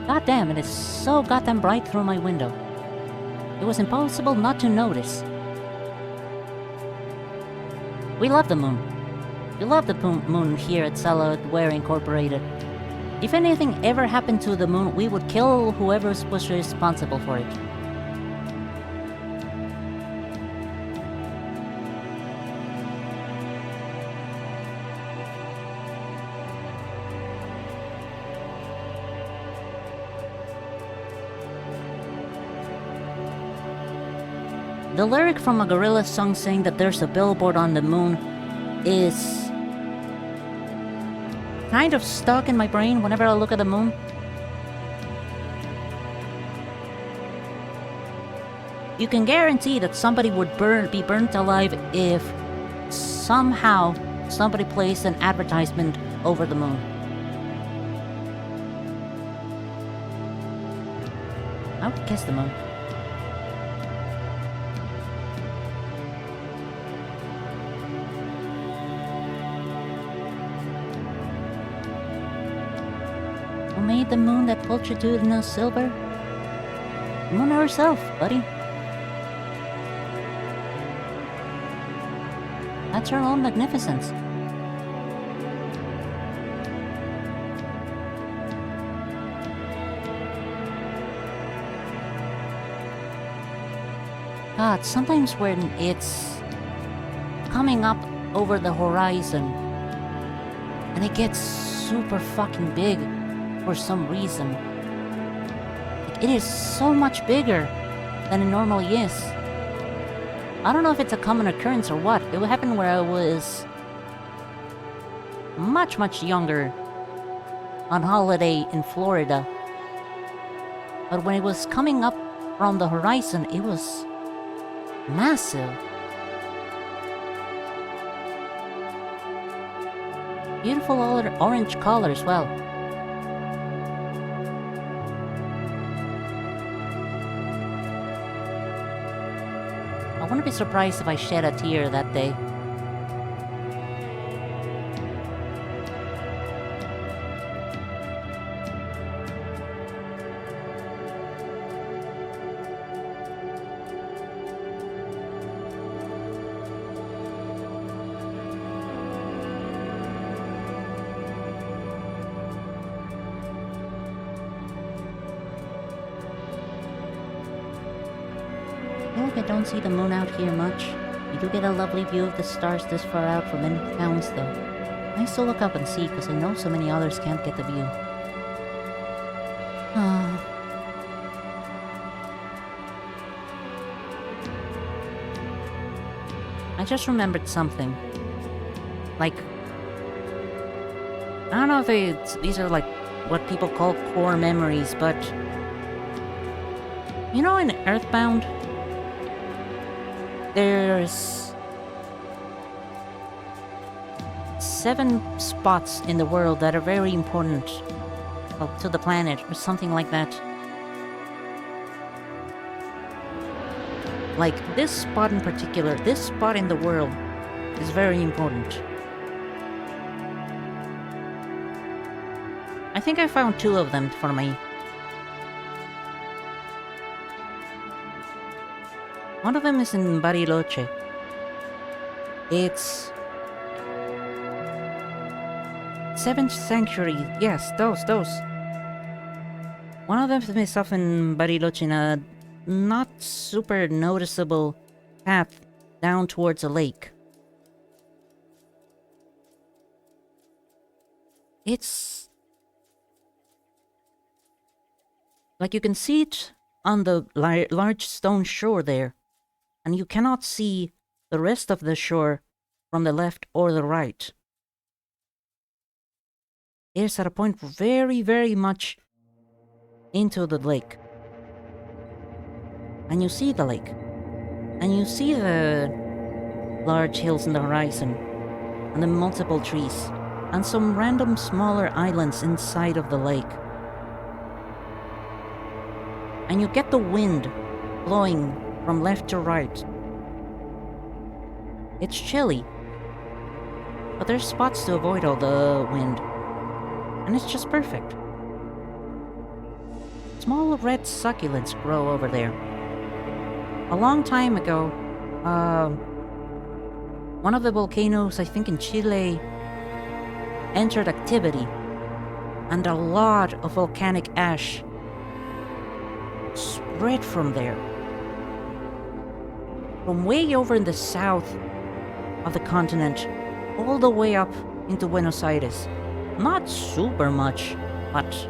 God damn, it is so goddamn bright through my window. It was impossible not to notice. We love the moon. We love the moon here at Saladware Incorporated. If anything ever happened to the moon, we would kill whoever was responsible for it. The lyric from a gorilla song saying that there's a billboard on the moon is kind of stuck in my brain whenever I look at the moon. You can guarantee that somebody would be burnt alive if somehow somebody placed an advertisement over the moon. I would kiss the moon. Who made the moon that pulchritudinous silver? The moon herself, buddy. That's her own magnificence. God, sometimes when it's coming up over the horizon and it gets super fucking big for some reason. It is so much bigger than it normally is. I don't know if it's a common occurrence or what. It happened where I was much younger on holiday in Florida. But when it was coming up from the horizon, it was massive. Beautiful orange color as well. I wouldn't be surprised if I shed a tear that day. I don't see the moon out here much. You do get a lovely view of the stars this far out from many towns, though. I still look up and see, because I know so many others can't get the view. I just remembered something. Like, I don't know if these are like what people call core memories, but you know in Earthbound, there's 7 spots in the world that are very important to the planet, or something like that. Like this spot in particular, this spot in the world is very important. I think I found 2 of them for me. One of them is in Bariloche. It's 7th century. Yes, those. One of them is off in Bariloche in a not super noticeable path down towards a lake. It's like you can see it on the large stone shore there, and you cannot see the rest of the shore from the left or the right. It is at a point very much into the lake. And you see the lake. And you see the large hills in the horizon, and the multiple trees, and some random smaller islands inside of the lake. And you get the wind blowing from left to right. It's chilly, but there's spots to avoid all the wind, and it's just perfect. small red succulents grow over there. A long time ago, one of the volcanoes, I think in Chile, entered activity, and a lot of volcanic ash spread from there. From way over in the south of the continent, all the way up into Buenos Aires. Not super much, but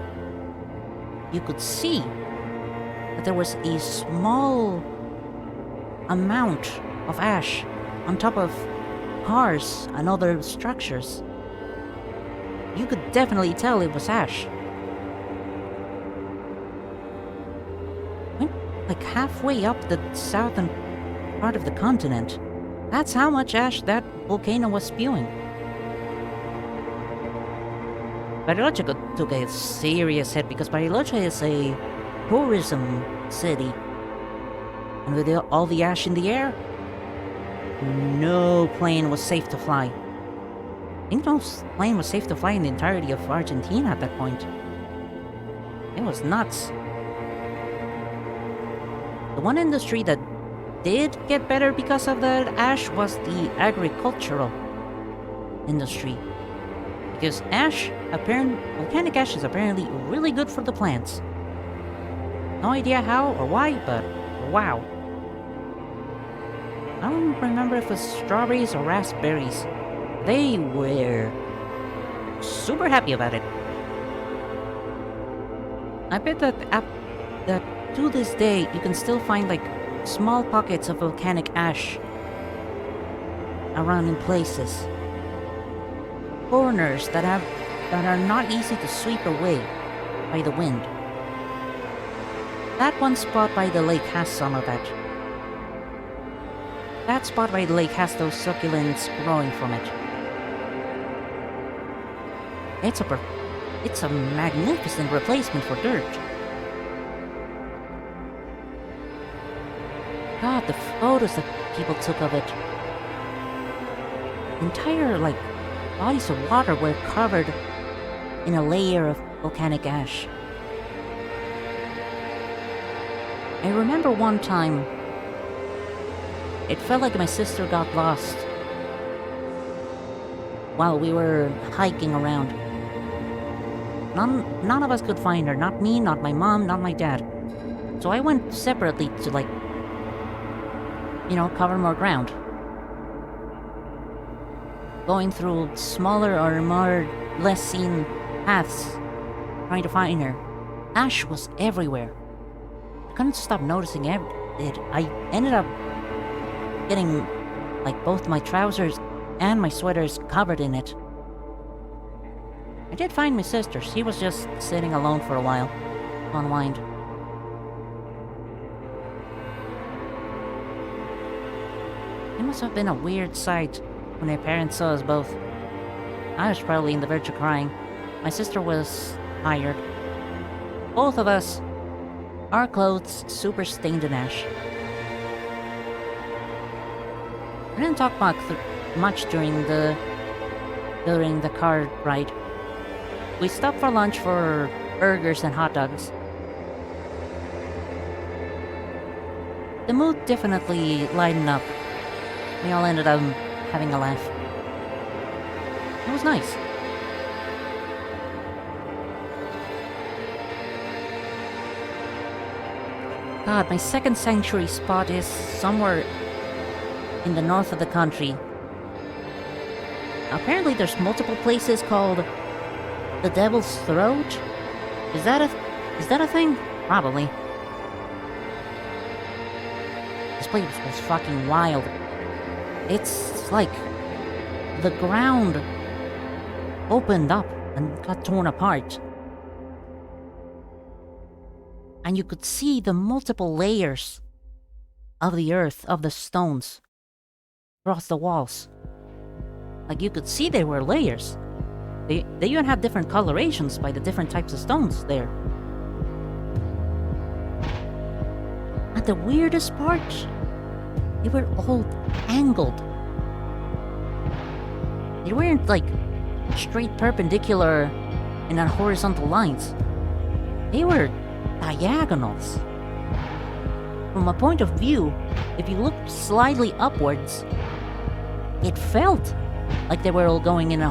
you could see that there was a small amount of ash on top of cars and other structures. You could definitely tell it was ash. Went like halfway up the southern part of the continent. That's how much ash that volcano was spewing. Bariloche took a serious hit because Bariloche is a tourism city. And with all the ash in the air, no plane was safe to fly. I think no plane was safe to fly in the entirety of Argentina at that point. It was nuts. The one industry that did get better because of that ash was the agricultural industry. Because volcanic ash is apparently really good for the plants. No idea how or why, but wow. I don't remember if it was strawberries or raspberries. They were super happy about it. I bet that to this day you can still find like small pockets of volcanic ash around in places. Corners that are not easy to sweep away by the wind. That one spot by the lake has some of that. That spot by the lake has those succulents growing from it. It's a magnificent replacement for dirt. God, the photos that people took of it. Entire, like, bodies of water were covered in a layer of volcanic ash. I remember one time, it felt like my sister got lost while we were hiking around. None of us could find her. Not me, not my mom, not my dad. So I went separately to, like, cover more ground. Going through smaller or more less seen paths, trying to find her. Ash was everywhere. I couldn't stop noticing it. I ended up getting, like, both my trousers and my sweaters covered in it. I did find my sister. She was just sitting alone for a while to unwind. It must have been a weird sight when my parents saw us both. I was probably in the verge of crying. My sister was tired. Both of us, our clothes super stained in ash. I didn't talk much during the car ride. We stopped for lunch for burgers and hot dogs. The mood definitely lightened up. We all ended up having a laugh. It was nice. God, my second sanctuary spot is somewhere in the north of the country. Apparently there's multiple places called the Devil's Throat. Is that a thing? Probably. This place was fucking wild. It's like the ground opened up and got torn apart. And you could see the multiple layers of the earth, of the stones, across the walls. Like, you could see there were layers. They even had different colorations by the different types of stones there. And the weirdest part, they were all angled. They weren't like straight perpendicular in horizontal lines. They were diagonals. From a point of view, if you looked slightly upwards, it felt like they were all going in a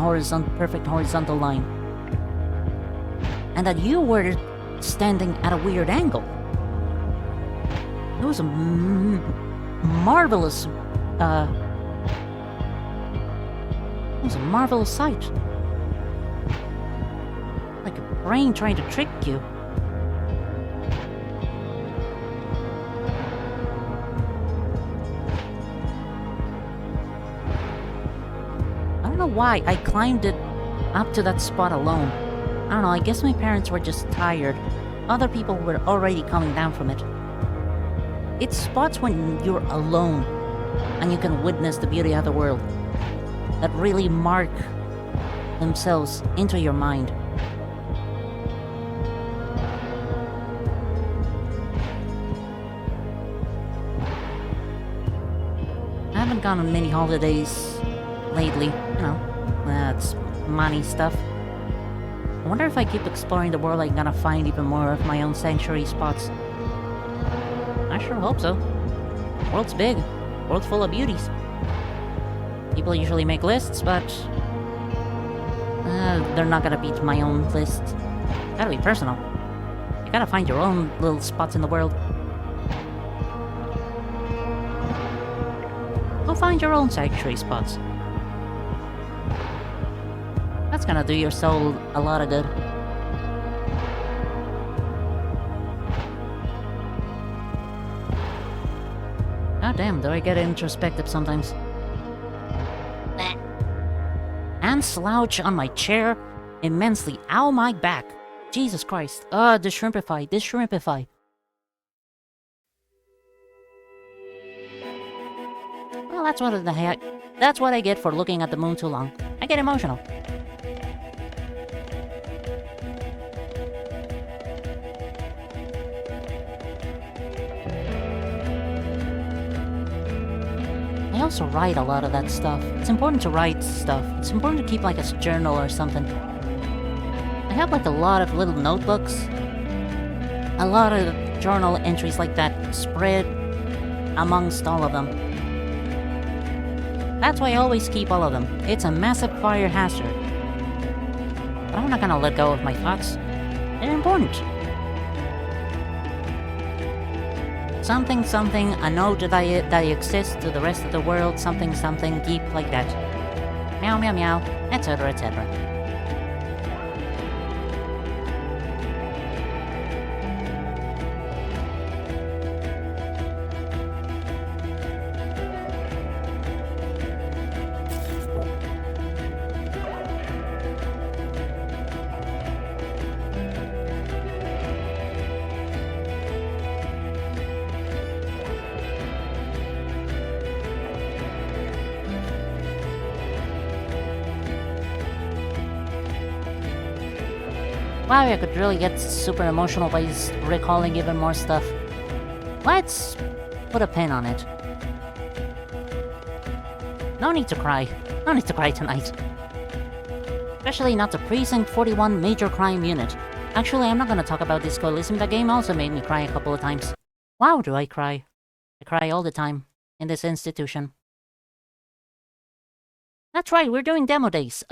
perfect horizontal line. And that you were standing at a weird angle. It was a marvelous, sight. Like a brain trying to trick you. I don't know why I climbed it up to that spot alone. I don't know, I guess my parents were just tired. Other people were already coming down from it. It's spots when you're alone and you can witness the beauty of the world that really mark themselves into your mind. I haven't gone on many holidays lately, you know, that's money stuff. I wonder if I keep exploring the world, I'm gonna find even more of my own sanctuary spots. I sure hope so. World's big. World's full of beauties. People usually make lists, but they're not gonna beat my own list. Gotta be personal. You gotta find your own little spots in the world. Go find your own sanctuary spots. That's gonna do your soul a lot of good. God damn, do I get introspective sometimes. And slouch on my chair immensely. Ow, my back. Jesus Christ. This shrimpify. Well, that's what I get for looking at the moon too long. I get emotional. I also write a lot of that stuff. It's important to write stuff. It's important to keep like a journal or something. I have like a lot of little notebooks. A lot of journal entries like that spread amongst all of them. That's why I always keep all of them. It's a massive fire hazard. But I'm not gonna let go of my thoughts. They're important. Something, a note that I exist to the rest of the world, something, deep like that. Meow, meow, meow, etc., etc. Wow, I could really get super emotional by just recalling even more stuff. Let's put a pin on it. No need to cry. No need to cry tonight. Especially not the Precinct 41 Major Crime Unit. Actually, I'm not gonna talk about this Coliseum. That game also made me cry a couple of times. Wow, do I cry. I cry all the time in this institution. That's right, we're doing demo days.